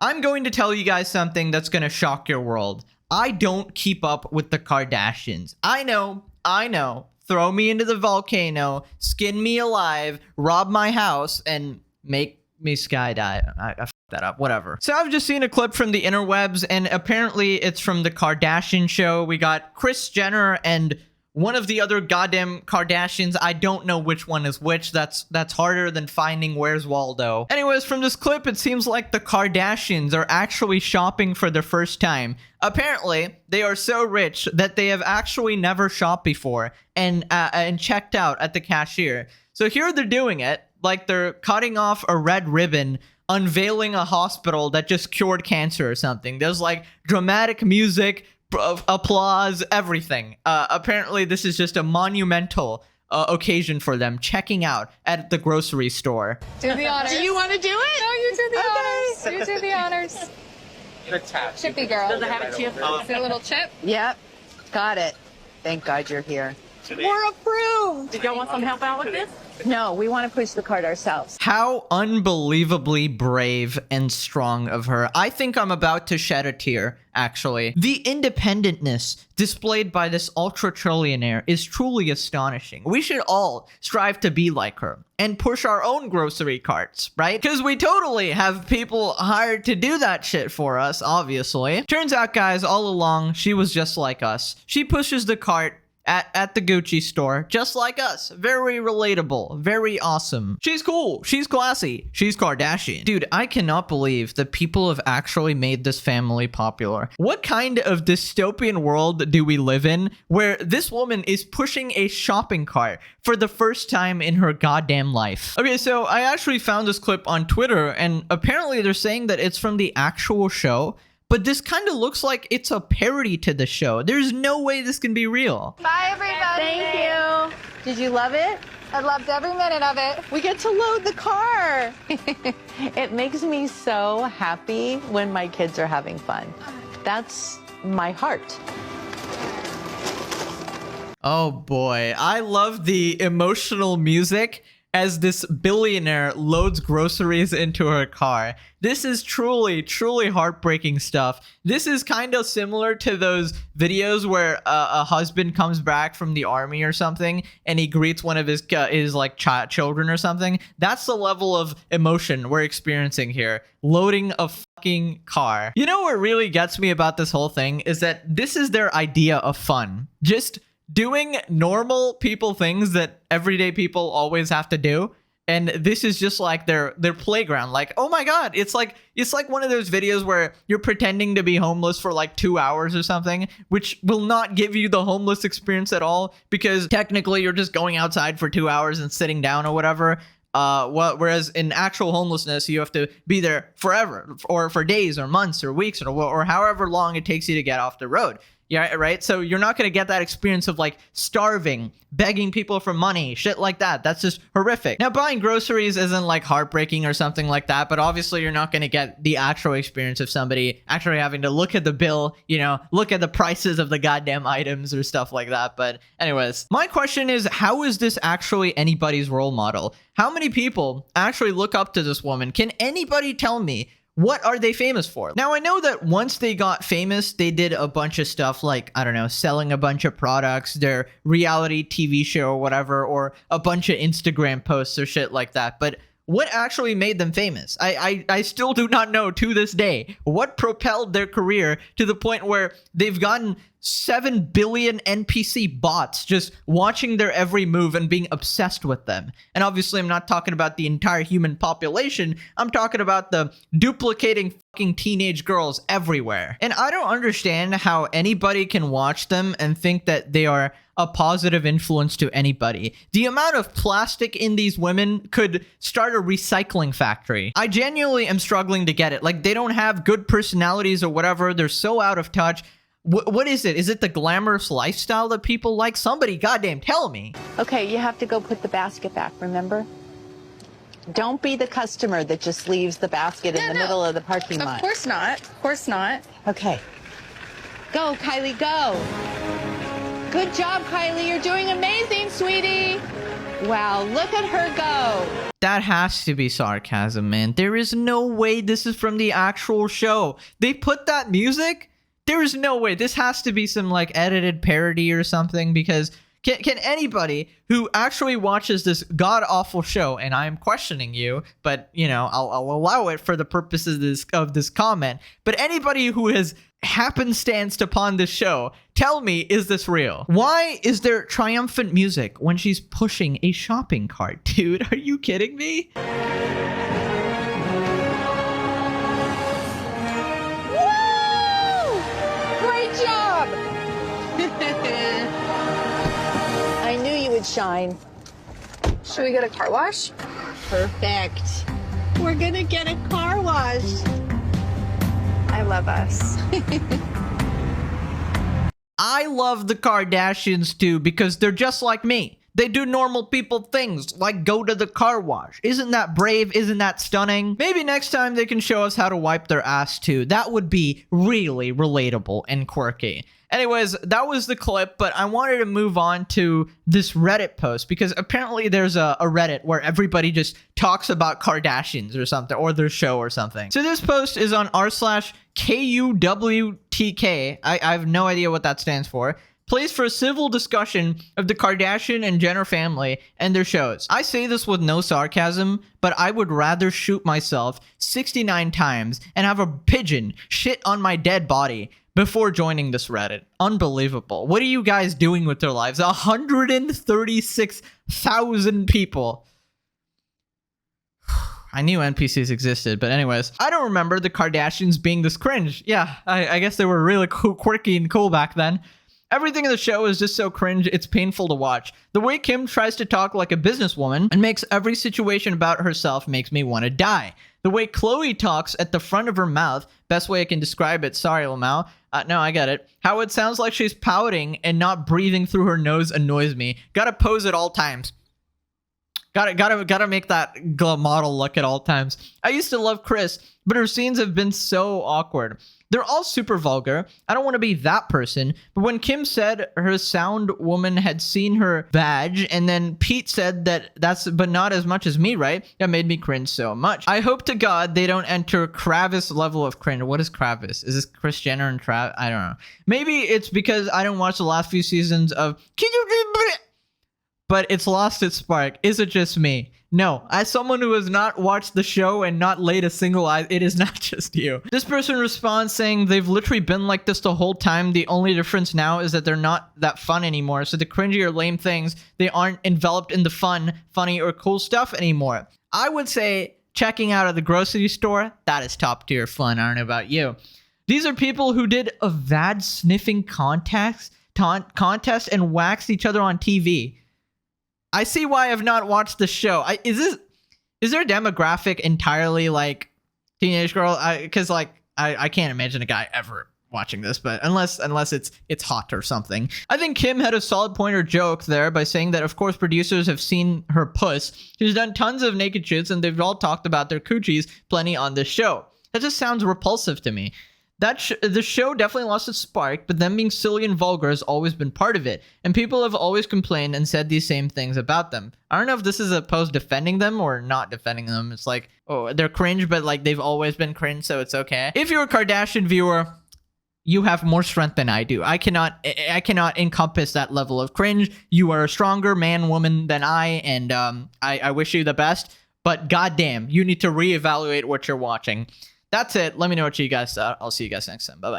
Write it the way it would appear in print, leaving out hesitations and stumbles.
I'm going to tell you guys something that's going to shock your world. I don't keep up with the Kardashians. I know. Throw me into the volcano, skin me alive, rob my house, and make me skydive. I fucked that up. Whatever. So I've just seen a clip from the interwebs, and apparently it's from the Kardashian show. We got Kris Jenner and one of the other goddamn Kardashians. I don't know which one is which. That's harder than finding Where's Waldo. Anyways, from this clip, it seems like the Kardashians are actually shopping for the first time. Apparently, they are so rich that they have actually never shopped before and checked out at the cashier. So here they're doing it, like they're cutting off a red ribbon, unveiling a hospital that just cured cancer or something. There's like dramatic music, applause, everything. Apparently this is just a monumental occasion for them checking out at the grocery store. Do the honors. Do you want to do it? No, you do the honors. You do the honors. Chippy girl. Does it have a chip? Is it a little chip? Yep, got it. Thank God you're here. We're approved. Did y'all want some help out with this? No, we want to push the cart ourselves. How unbelievably brave and strong of her. I think I'm about to shed a tear, actually. The independentness displayed by this ultra-trillionaire is truly astonishing. We should all strive to be like her and push our own grocery carts, right? Because we totally have people hired to do that shit for us, obviously. Turns out, guys, all along, she was just like us. She pushes the cart at the Gucci store, just like us. Very relatable, very awesome. She's cool, she's classy, she's Kardashian. Dude, I cannot believe that people have actually made this family popular. What kind of dystopian world do we live in where this woman is pushing a shopping cart for the first time in her goddamn life? Okay, so I actually found this clip on Twitter, and apparently they're saying that it's from the actual show. But this kind of looks like it's a parody to the show. There's no way this can be real. Bye, everybody. Thank you. Did you love it? I loved every minute of it. We get to load the car. It makes me so happy when my kids are having fun. That's my heart. Oh boy, I love the emotional music as this billionaire loads groceries into her car. This is truly, truly heartbreaking stuff. This is kind of similar to those videos where a husband comes back from the army or something and he greets one of his like children or something. That's the level of emotion we're experiencing here. Loading a fucking car. You know what really gets me about this whole thing is that this is their idea of fun. Just doing normal people things that everyday people always have to do, and this is just like their playground. Like, oh my god, it's like one of those videos where you're pretending to be homeless for like 2 hours or something, which will not give you the homeless experience at all, because technically you're just going outside for 2 hours and sitting down or whatever. Whereas in actual homelessness, you have to be there forever, or for days or months or weeks or however long it takes you to get off the road. Yeah, right? So you're not going to get that experience of like starving, begging people for money, shit like that. That's just horrific. Now, buying groceries isn't like heartbreaking or something like that, but obviously you're not going to get the actual experience of somebody actually having to look at the bill, you know, look at the prices of the goddamn items or stuff like that. But anyways, my question is, how is this actually anybody's role model? How many people actually look up to this woman? Can anybody tell me? What are they famous for? Now, I know that once they got famous, they did a bunch of stuff like, I don't know, selling a bunch of products, their reality TV show or whatever, or a bunch of Instagram posts or shit like that. But what actually made them famous? I still do not know to this day what propelled their career to the point where they've gotten 7 billion NPC bots just watching their every move and being obsessed with them. And obviously, I'm not talking about the entire human population. I'm talking about the duplicating fucking teenage girls everywhere. And I don't understand how anybody can watch them and think that they are a positive influence to anybody. The amount of plastic in these women could start a recycling factory. I genuinely am struggling to get it. Like, they don't have good personalities or whatever. They're so out of touch. What is it? Is it the glamorous lifestyle that people like? Somebody goddamn tell me. Okay, you have to go put the basket back, remember? Don't be the customer that just leaves the basket in the middle of the parking lot. Of course not. Of course not. Okay. Go, Kylie, go. Good job, Kylie. You're doing amazing, sweetie. Wow, look at her go. That has to be sarcasm, man. There is no way this is from the actual show. They put that music? There is no way. This has to be some like edited parody or something, because can anybody who actually watches this god-awful show, and I am questioning you, but you know, I'll allow it for the purposes of this comment, but anybody who has happenstanced upon this show, tell me, is this real? Why is there triumphant music when she's pushing a shopping cart? Dude, are you kidding me? Woo! Great job! I knew you would shine. Should we get a car wash? Perfect. We're gonna get a car wash. I love us. I love the Kardashians too, because they're just like me. They do normal people things, like go to the car wash. Isn't that brave? Isn't that stunning? Maybe next time they can show us how to wipe their ass too. That would be really relatable and quirky. Anyways, that was the clip, but I wanted to move on to this Reddit post, because apparently there's a Reddit where everybody just talks about Kardashians or something, or their show or something. So this post is on r/KUWTK. I have no idea what that stands for. Place for a civil discussion of the Kardashian and Jenner family and their shows. I say this with no sarcasm, but I would rather shoot myself 69 times and have a pigeon shit on my dead body before joining this Reddit. Unbelievable. What are you guys doing with their lives? 136,000 people. I knew NPCs existed, but anyways. I don't remember the Kardashians being this cringe. Yeah, I guess they were really cool, quirky and cool back then. Everything in the show is just so cringe, it's painful to watch. The way Kim tries to talk like a businesswoman and makes every situation about herself makes me want to die. The way Khloe talks at the front of her mouth, best way I can describe it, sorry Lamau, no, I get it. How it sounds like she's pouting and not breathing through her nose annoys me. Gotta pose at all times. Gotta make that model look at all times. I used to love Kris, but her scenes have been so awkward. They're all super vulgar. I don't want to be that person, but when Kim said her sound woman had seen her badge, and then Pete said but not as much as me, right? That made me cringe so much. I hope to God they don't enter Kravis level of cringe. What is Kravis? Is this Kris Jenner and Travis? I don't know. Maybe it's because I don't watch the last few seasons of but it's lost its spark. Is it just me? No, as someone who has not watched the show and not laid a single eye, it is not just you. This person responds saying they've literally been like this the whole time. The only difference now is that they're not that fun anymore. So the cringy or lame things, they aren't enveloped in the fun, funny, or cool stuff anymore. I would say checking out at the grocery store, that is top tier fun. I don't know about you. These are people who did a VAD sniffing contest and waxed each other on TV. I see why I've not watched the show. Is there a demographic entirely like teenage girl? Because I can't imagine a guy ever watching this, but unless it's hot or something. I think Kim had a solid point or joke there by saying that of course producers have seen her puss. She's done tons of naked shoots and they've all talked about their coochies plenty on this show. That just sounds repulsive to me. The show definitely lost its spark, but them being silly and vulgar has always been part of it, and people have always complained and said these same things about them. I don't know if this is a post defending them or not defending them. It's like, oh, they're cringe, but like they've always been cringe, so it's okay. If you're a Kardashian viewer, you have more strength than I do. I cannot encompass that level of cringe. You are a stronger man, woman than I, and I wish you the best, but goddamn, you need to reevaluate what you're watching. That's it. Let me know what you guys thought. I'll see you guys next time. Bye-bye.